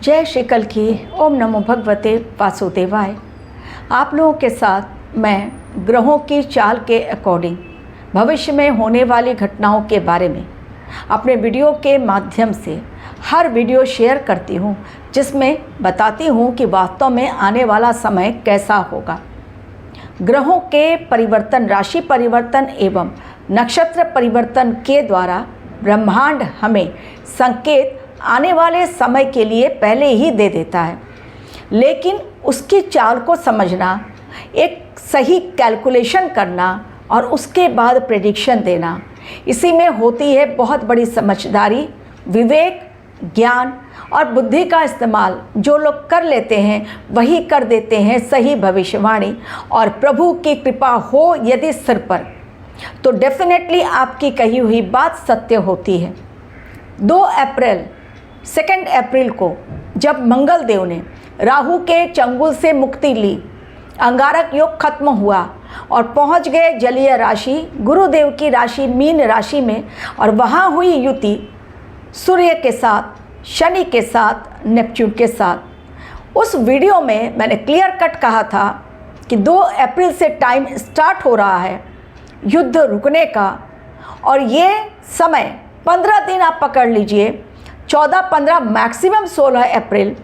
जय श्री कल की। ओम नमो भगवते वासुदेवाय। आप लोगों के साथ मैं ग्रहों की चाल के अकॉर्डिंग भविष्य में होने वाली घटनाओं के बारे में अपने वीडियो के माध्यम से हर वीडियो शेयर करती हूँ, जिसमें बताती हूँ कि वास्तव में आने वाला समय कैसा होगा। ग्रहों के परिवर्तन, राशि परिवर्तन एवं नक्षत्र परिवर्तन के द्वारा ब्रह्मांड हमें संकेत आने वाले समय के लिए पहले ही दे देता है, लेकिन उसकी चाल को समझना, एक सही कैलकुलेशन करना और उसके बाद प्रेडिक्शन देना, इसी में होती है बहुत बड़ी समझदारी, विवेक, ज्ञान और बुद्धि का इस्तेमाल। जो लोग कर लेते हैं वही कर देते हैं सही भविष्यवाणी। और प्रभु की कृपा हो यदि सिर पर, तो डेफिनेटली आपकी कही हुई बात सत्य होती है। 2 अप्रैल को जब मंगल देव ने राहु के चंगुल से मुक्ति ली, अंगारक योग खत्म हुआ और पहुंच गए जलीय राशि गुरुदेव की राशि मीन राशि में, और वहां हुई युति सूर्य के साथ, शनि के साथ, नेपच्यून के साथ। उस वीडियो में मैंने क्लियर कट कहा था कि 2 अप्रैल से टाइम स्टार्ट हो रहा है युद्ध रुकने का, और ये समय 15 दिन आप पकड़ लीजिए, 14, 15, मैक्सिमम 16 अप्रैल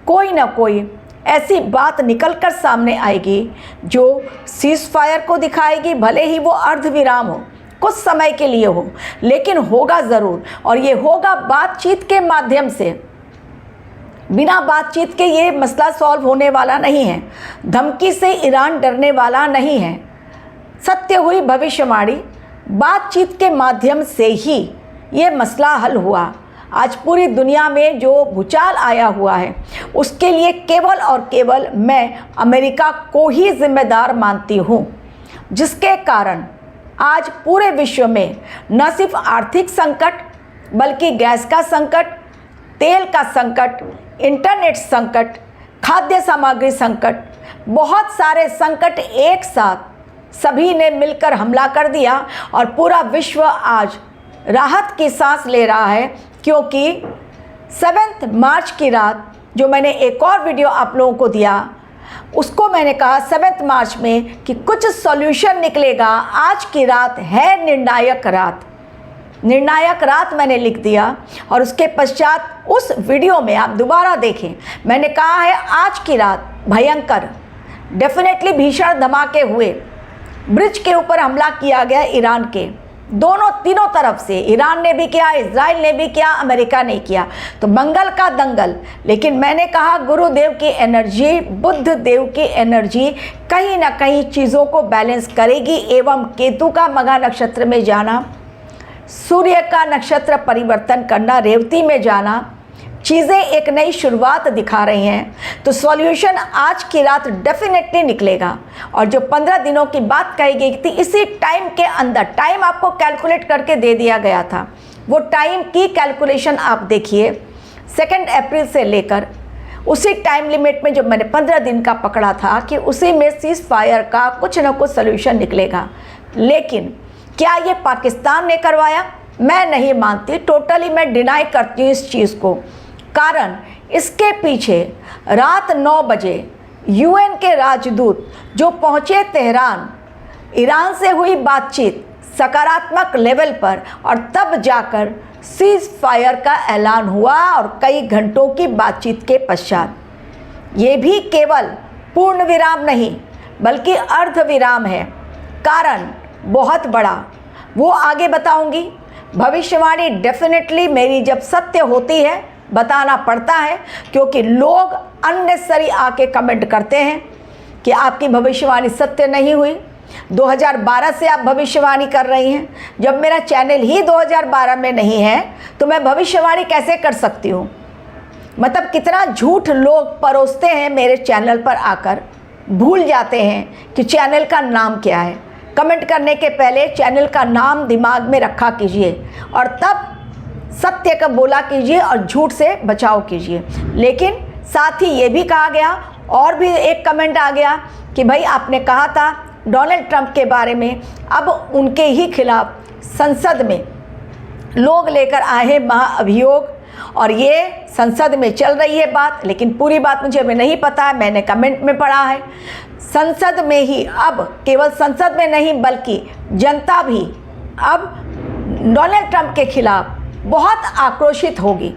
कोई ना कोई ऐसी बात निकल कर सामने आएगी जो सीज फायर को दिखाएगी। भले ही वो अर्धविराम हो, कुछ समय के लिए हो, लेकिन होगा ज़रूर। और ये होगा बातचीत के माध्यम से। बिना बातचीत के ये मसला सॉल्व होने वाला नहीं है। धमकी से ईरान डरने वाला नहीं है। सत्य हुई भविष्यवाणी, बातचीत के माध्यम से ही ये मसला हल हुआ। आज पूरी दुनिया में जो भूचाल आया हुआ है, उसके लिए केवल और केवल मैं अमेरिका को ही जिम्मेदार मानती हूँ, जिसके कारण आज पूरे विश्व में न सिर्फ आर्थिक संकट, बल्कि गैस का संकट, तेल का संकट, इंटरनेट संकट, खाद्य सामग्री संकट, बहुत सारे संकट एक साथ सभी ने मिलकर हमला कर दिया। और पूरा विश्व आज राहत की सांस ले रहा है, क्योंकि 7 मार्च की रात जो मैंने एक और वीडियो आप लोगों को दिया, उसको मैंने कहा 7 मार्च में कि कुछ सॉल्यूशन निकलेगा। आज की रात है निर्णायक रात। निर्णायक रात मैंने लिख दिया, और उसके पश्चात उस वीडियो में आप दोबारा देखें, मैंने कहा है आज की रात भयंकर, डेफिनेटली भीषण धमाके हुए। ब्रिज के ऊपर हमला किया गया ईरान के, दोनों तीनों तरफ से। ईरान ने भी किया, इजराइल ने भी किया, अमेरिका ने किया। तो मंगल का दंगल। लेकिन मैंने कहा गुरुदेव की एनर्जी, बुद्ध देव की एनर्जी कहीं ना कहीं चीज़ों को बैलेंस करेगी। एवं केतु का मघा नक्षत्र में जाना, सूर्य का नक्षत्र परिवर्तन करना, रेवती में जाना, चीज़ें एक नई शुरुआत दिखा रही हैं। तो सॉल्यूशन आज की रात डेफिनेटली निकलेगा। और जो 15 दिनों की बात कही गई थी, इसी टाइम के अंदर, टाइम आपको कैलकुलेट करके दे दिया गया था, वो टाइम की कैलकुलेशन आप देखिए। 2 अप्रैल से लेकर उसी टाइम लिमिट में जो मैंने 15 दिन का पकड़ा था कि उसी में सीज फायर का कुछ ना कुछ सॉल्यूशन निकलेगा। लेकिन क्या ये पाकिस्तान ने करवाया? मैं नहीं मानती, टोटली मैं डिनाई करती हूँ इस चीज़ को। कारण इसके पीछे रात 9 बजे यूएन के राजदूत जो पहुँचे तेहरान, ईरान से हुई बातचीत सकारात्मक लेवल पर, और तब जाकर सीज फायर का ऐलान हुआ। और कई घंटों की बातचीत के पश्चात ये भी केवल पूर्ण विराम नहीं, बल्कि अर्ध विराम है। कारण बहुत बड़ा, वो आगे बताऊंगी। भविष्यवाणी डेफिनेटली मेरी जब सत्य होती है बताना पड़ता है, क्योंकि लोग अननेसेसरी आके कमेंट करते हैं कि आपकी भविष्यवाणी सत्य नहीं हुई। 2012 से आप भविष्यवाणी कर रही हैं। जब मेरा चैनल ही 2012 में नहीं है तो मैं भविष्यवाणी कैसे कर सकती हूँ? मतलब कितना झूठ लोग परोसते हैं मेरे चैनल पर आकर, भूल जाते हैं कि चैनल का नाम क्या है। कमेंट करने के पहले चैनल का नाम दिमाग में रखा कीजिए, और तब सत्य का बोला कीजिए और झूठ से बचाव कीजिए। लेकिन साथ ही ये भी कहा गया, और भी एक कमेंट आ गया कि भाई आपने कहा था डोनाल्ड ट्रंप के बारे में, अब उनके ही खिलाफ संसद में लोग लेकर आए हैं महाअभियोग, और ये संसद में चल रही है बात, लेकिन पूरी बात मुझे अभी नहीं पता है, मैंने कमेंट में पढ़ा है। संसद में ही अब, केवल संसद में नहीं बल्कि जनता भी अब डोनाल्ड ट्रंप के खिलाफ बहुत आक्रोशित होगी।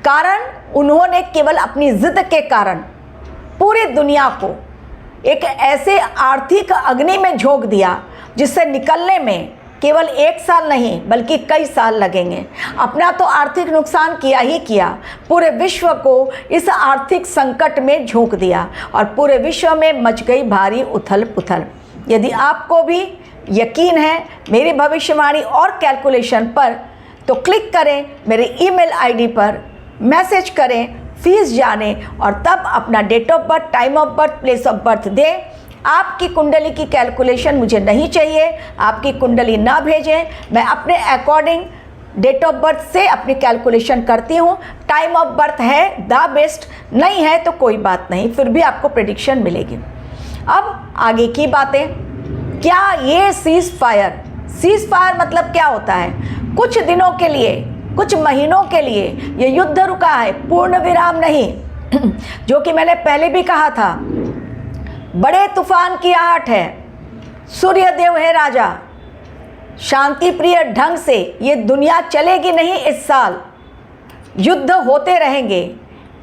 कारण उन्होंने केवल अपनी जिद के कारण पूरी दुनिया को एक ऐसे आर्थिक अग्नि में झोंक दिया जिससे निकलने में केवल 1 साल नहीं बल्कि कई साल लगेंगे। अपना तो आर्थिक नुकसान किया ही किया, पूरे विश्व को इस आर्थिक संकट में झोंक दिया और पूरे विश्व में मच गई भारी उथल पुथल। यदि आपको भी यकीन है मेरी भविष्यवाणी और कैलकुलेशन पर, तो क्लिक करें मेरे ईमेल आईडी पर, मैसेज करें, फीस जानें और तब अपना date of birth, time of birth, place of birth दें। आपकी कुंडली की कैलकुलेशन मुझे नहीं चाहिए, आपकी कुंडली ना भेजें, मैं अपने अकॉर्डिंग डेट ऑफ बर्थ से अपनी कैलकुलेशन करती हूँ। टाइम ऑफ बर्थ है द बेस्ट, नहीं है तो कोई बात नहीं, फिर भी आपको प्रेडिक्शन मिलेगी। अब आगे की बातें, क्या ये सीज फायर मतलब क्या होता है? कुछ दिनों के लिए, कुछ महीनों के लिए ये युद्ध रुका है, पूर्ण विराम नहीं। जो कि मैंने पहले भी कहा था, बड़े तूफान की आहट है, सूर्य देव है राजा, शांति प्रिय ढंग से ये दुनिया चलेगी नहीं। इस साल युद्ध होते रहेंगे,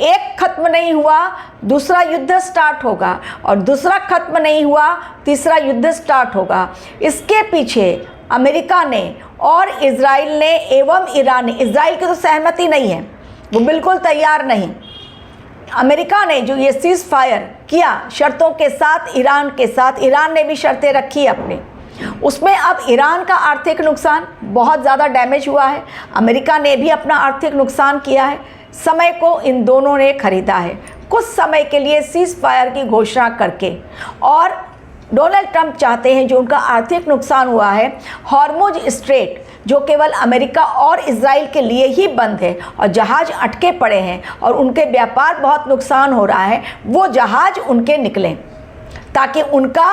एक खत्म नहीं हुआ दूसरा युद्ध स्टार्ट होगा और दूसरा खत्म नहीं हुआ तीसरा युद्ध स्टार्ट होगा। इसके पीछे अमेरिका ने और इजराइल ने एवं ईरान ने, इजराइल की तो सहमति नहीं है, वो बिल्कुल तैयार नहीं। अमेरिका ने जो ये सीज फायर किया शर्तों के साथ, ईरान के साथ, ईरान ने भी शर्तें रखी अपनी, उसमें अब ईरान का आर्थिक नुकसान बहुत ज़्यादा डैमेज हुआ है, अमेरिका ने भी अपना आर्थिक नुकसान किया है। समय को इन दोनों ने खरीदा है कुछ समय के लिए सीज फायर की घोषणा करके। और डोनाल्ड ट्रंप चाहते हैं जो उनका आर्थिक नुकसान हुआ है, हॉर्मुज स्ट्रेट जो केवल अमेरिका और इजराइल के लिए ही बंद है और जहाज़ अटके पड़े हैं और उनके व्यापार बहुत नुकसान हो रहा है, वो जहाज़ उनके निकलें ताकि उनका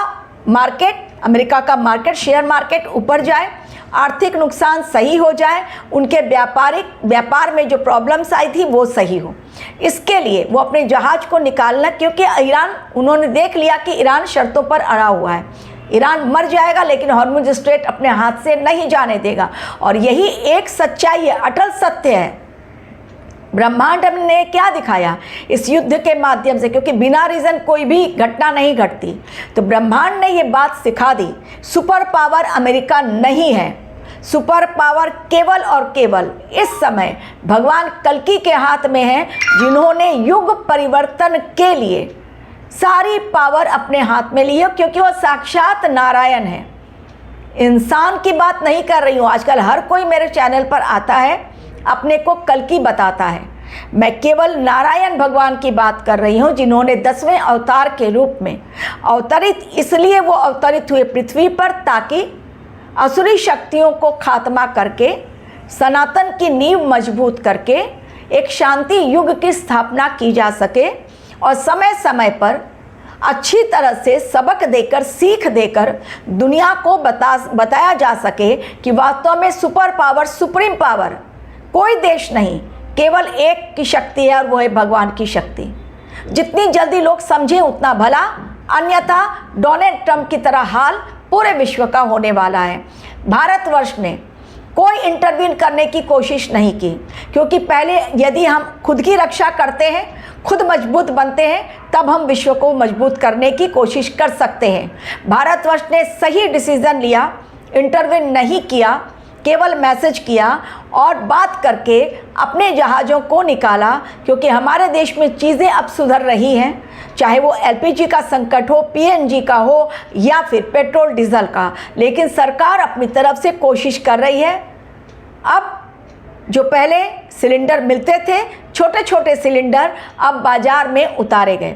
मार्केट, अमेरिका का मार्केट, शेयर मार्केट ऊपर जाए, आर्थिक नुकसान सही हो जाए, उनके व्यापार में जो प्रॉब्लम्स आई थी वो सही हो। इसके लिए वो अपने जहाज़ को निकालना, क्योंकि ईरान, उन्होंने देख लिया कि ईरान शर्तों पर अड़ा हुआ है, ईरान मर जाएगा लेकिन हॉर्मुज स्ट्रेट अपने हाथ से नहीं जाने देगा। और यही एक सच्चाई है, अटल सत्य है। ब्रह्मांड ने क्या दिखाया इस युद्ध के माध्यम से, क्योंकि बिना रीज़न कोई भी घटना नहीं घटती, तो ब्रह्मांड ने ये बात सिखा दी, सुपर पावर अमेरिका नहीं है, सुपर पावर केवल और केवल इस समय भगवान कल्कि के हाथ में है, जिन्होंने युग परिवर्तन के लिए सारी पावर अपने हाथ में ली है, क्योंकि वो साक्षात नारायण है। इंसान की बात नहीं कर रही हूँ, आजकल हर कोई मेरे चैनल पर आता है, अपने को कल्कि बताता है, मैं केवल नारायण भगवान की बात कर रही हूँ, जिन्होंने 10वें अवतार के रूप में अवतरित, इसलिए वो अवतरित हुए पृथ्वी पर ताकि असुरी शक्तियों को खात्मा करके, सनातन की नींव मजबूत करके एक शांति युग की स्थापना की जा सके और समय समय पर अच्छी तरह से सबक देकर, सीख देकर दुनिया को बताया जा सके कि वास्तव में सुपर पावर, सुप्रीम पावर कोई देश नहीं, केवल एक की शक्ति है और वो है भगवान की शक्ति। जितनी जल्दी लोग समझें उतना भला, अन्यथा डोनाल्ड ट्रंप की तरह हाल पूरे विश्व का होने वाला है। भारतवर्ष ने कोई इंटरवीन करने की कोशिश नहीं की, क्योंकि पहले यदि हम खुद की रक्षा करते हैं, खुद मजबूत बनते हैं, तब हम विश्व को मजबूत करने की कोशिश कर सकते हैं। भारतवर्ष ने सही डिसीजन लिया, इंटरवीन नहीं किया, केवल मैसेज किया और बात करके अपने जहाज़ों को निकाला, क्योंकि हमारे देश में चीज़ें अब सुधर रही हैं, चाहे वो एलपीजी का संकट हो, पीएनजी का हो या फिर पेट्रोल डीजल का, लेकिन सरकार अपनी तरफ से कोशिश कर रही है। अब जो पहले सिलेंडर मिलते थे, छोटे छोटे सिलेंडर अब बाज़ार में उतारे गए,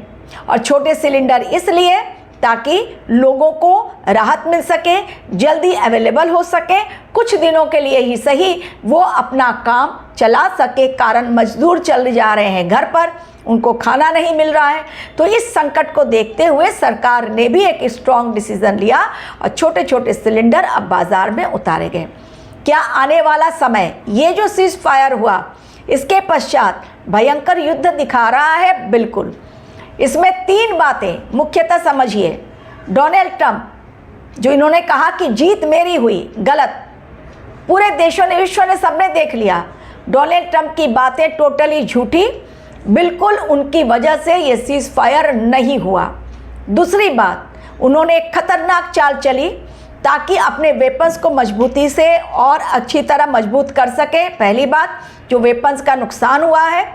और छोटे सिलेंडर इसलिए ताकि लोगों को राहत मिल सके, जल्दी अवेलेबल हो सके, कुछ दिनों के लिए ही सही वो अपना काम चला सके। कारण मजदूर चल जा रहे हैं घर पर, उनको खाना नहीं मिल रहा है। तो इस संकट को देखते हुए सरकार ने भी एक स्ट्रॉन्ग डिसीजन लिया और छोटे छोटे सिलेंडर अब बाज़ार में उतारे गए। क्या आने वाला समय, ये जो सीज फायर हुआ, इसके पश्चात भयंकर युद्ध दिखा रहा है। बिल्कुल, इसमें 3 बातें मुख्यतः समझिए। डोनाल्ड ट्रंप जो इन्होंने कहा कि जीत मेरी हुई, गलत। पूरे देशों ने, विश्व ने, सबने देख लिया डोनाल्ड ट्रंप की बातें टोटली झूठी। बिल्कुल उनकी वजह से ये सीज फायर नहीं हुआ। दूसरी बात, उन्होंने एक खतरनाक चाल चली ताकि अपने वेपन्स को मजबूती से और अच्छी तरह मजबूत कर सके। पहली बात, जो वेपन्स का नुकसान हुआ है,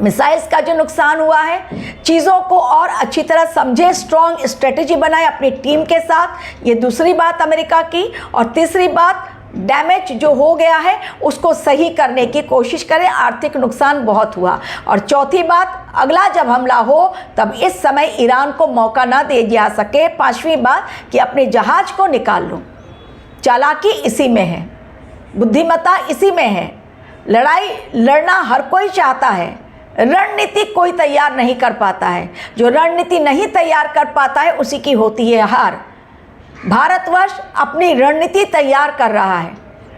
मिसाइल्स का जो नुकसान हुआ है, चीज़ों को और अच्छी तरह समझे, स्ट्रॉन्ग स्ट्रेटजी बनाए अपनी टीम के साथ। ये दूसरी बात अमेरिका की। और तीसरी बात, डैमेज जो हो गया है उसको सही करने की कोशिश करें, आर्थिक नुकसान बहुत हुआ। और चौथी बात, अगला जब हमला हो तब इस समय ईरान को मौका ना दे जा सके। 5वीं बात कि अपने जहाज को निकाल लो। चालाकी इसी में है, बुद्धिमत्ता इसी में है। लड़ाई लड़ना हर कोई चाहता है, रणनीति कोई तैयार नहीं कर पाता है। जो रणनीति नहीं तैयार कर पाता है उसी की होती है हार। भारतवर्ष अपनी रणनीति तैयार कर रहा है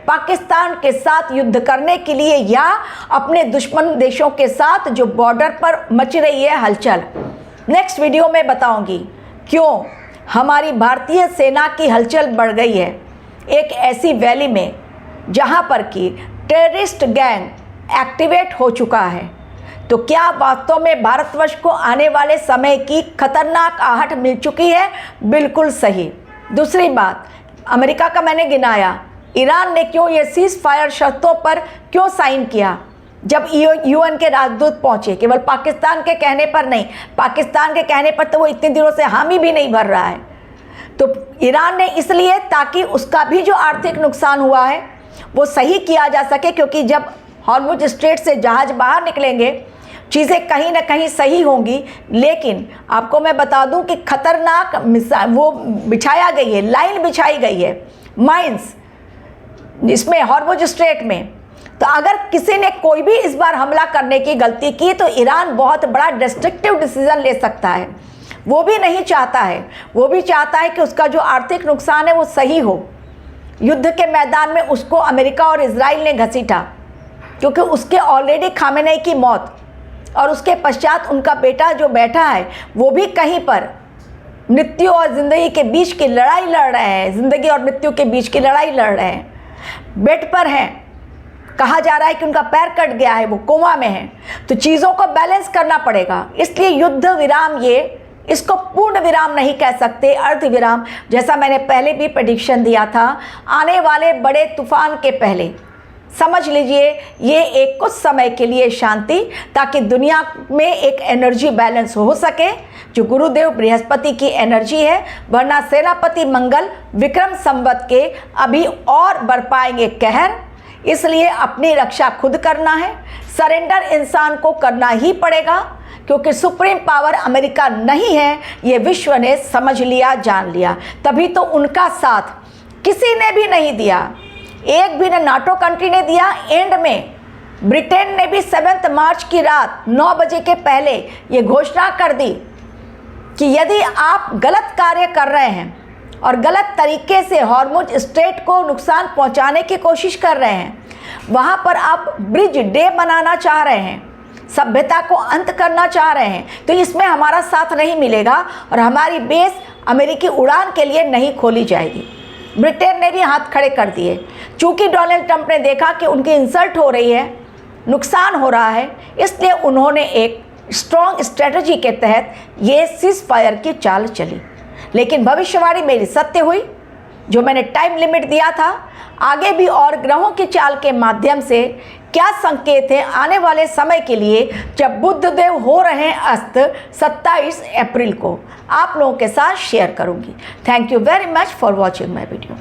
पाकिस्तान के साथ युद्ध करने के लिए या अपने दुश्मन देशों के साथ जो बॉर्डर पर मच रही है हलचल। नेक्स्ट वीडियो में बताऊंगी क्यों हमारी भारतीय सेना की हलचल बढ़ गई है एक ऐसी वैली में जहां पर कि टेररिस्ट गैंग एक्टिवेट हो चुका है। तो क्या वास्तव में भारतवर्ष को आने वाले समय की खतरनाक आहट मिल चुकी है? बिल्कुल सही। दूसरी बात, अमेरिका का मैंने गिनाया, ईरान ने क्यों ये सीज फायर शर्तों पर क्यों साइन किया जब यूएन के राजदूत पहुंचे? केवल पाकिस्तान के कहने पर नहीं, पाकिस्तान के कहने पर तो वो इतने दिनों से हामी भी नहीं भर रहा है। तो ईरान ने इसलिए ताकि उसका भी जो आर्थिक नुकसान हुआ है वो सही किया जा सके, क्योंकि जब हॉर्मुज स्ट्रेट से जहाज बाहर निकलेंगे चीज़ें कहीं ना कहीं सही होंगी। लेकिन आपको मैं बता दूं कि खतरनाक वो बिछाया गई है, लाइन बिछाई गई है माइंस इसमें हॉर्मुज स्ट्रेट में। तो अगर किसी ने कोई भी इस बार हमला करने की गलती की तो ईरान बहुत बड़ा डिस्ट्रक्टिव डिसीजन ले सकता है। वो भी नहीं चाहता है, वो भी चाहता है कि उसका जो आर्थिक नुकसान है वो सही हो। युद्ध के मैदान में उसको अमेरिका और इजराइल ने घसीटा, क्योंकि उसके ऑलरेडी खामेनेई की मौत और उसके पश्चात उनका बेटा जो बैठा है वो भी कहीं पर मृत्यु और ज़िंदगी के बीच की लड़ाई लड़ रहे हैं, ज़िंदगी और मृत्यु के बीच की लड़ाई लड़ रहे हैं, बेड पर हैं। कहा जा रहा है कि उनका पैर कट गया है, वो कोमा में है। तो चीज़ों को बैलेंस करना पड़ेगा। इसलिए युद्ध विराम, ये इसको पूर्ण विराम नहीं कह सकते, अर्ध विराम। जैसा मैंने पहले भी प्रेडिक्शन दिया था, आने वाले बड़े तूफान के पहले समझ लीजिए ये एक कुछ समय के लिए शांति, ताकि दुनिया में एक एनर्जी बैलेंस हो सके जो गुरुदेव बृहस्पति की एनर्जी है। वरना सेनापति मंगल विक्रम संवत के अभी और बढ़ पाएंगे कहर। इसलिए अपनी रक्षा खुद करना है, सरेंडर इंसान को करना ही पड़ेगा, क्योंकि सुप्रीम पावर अमेरिका नहीं है, ये विश्व ने समझ लिया, जान लिया। तभी तो उनका साथ किसी ने भी नहीं दिया, एक भी न नाटो कंट्री ने दिया। एंड में ब्रिटेन ने भी 7 मार्च की रात 9 बजे के पहले ये घोषणा कर दी कि यदि आप गलत कार्य कर रहे हैं और गलत तरीके से हॉर्मुज स्ट्रेट को नुकसान पहुंचाने की कोशिश कर रहे हैं, वहां पर आप ब्रिज डे मनाना चाह रहे हैं, सभ्यता को अंत करना चाह रहे हैं, तो इसमें हमारा साथ नहीं मिलेगा और हमारी बेस अमेरिकी उड़ान के लिए नहीं खोली जाएगी। ब्रिटेन ने भी हाथ खड़े कर दिए। चूंकि डोनाल्ड ट्रंप ने देखा कि उनकी इंसल्ट हो रही है, नुकसान हो रहा है, इसलिए उन्होंने एक स्ट्रॉन्ग स्ट्रेटजी के तहत ये सीज फायर की चाल चली। लेकिन भविष्यवाणी मेरी सत्य हुई, जो मैंने टाइम लिमिट दिया था। आगे भी और ग्रहों की चाल के माध्यम से क्या संकेत है आने वाले समय के लिए, जब बुधदेव हो रहे हैं अस्त 27 अप्रैल को, आप लोगों के साथ शेयर करूंगी। Thank you very much for watching my video.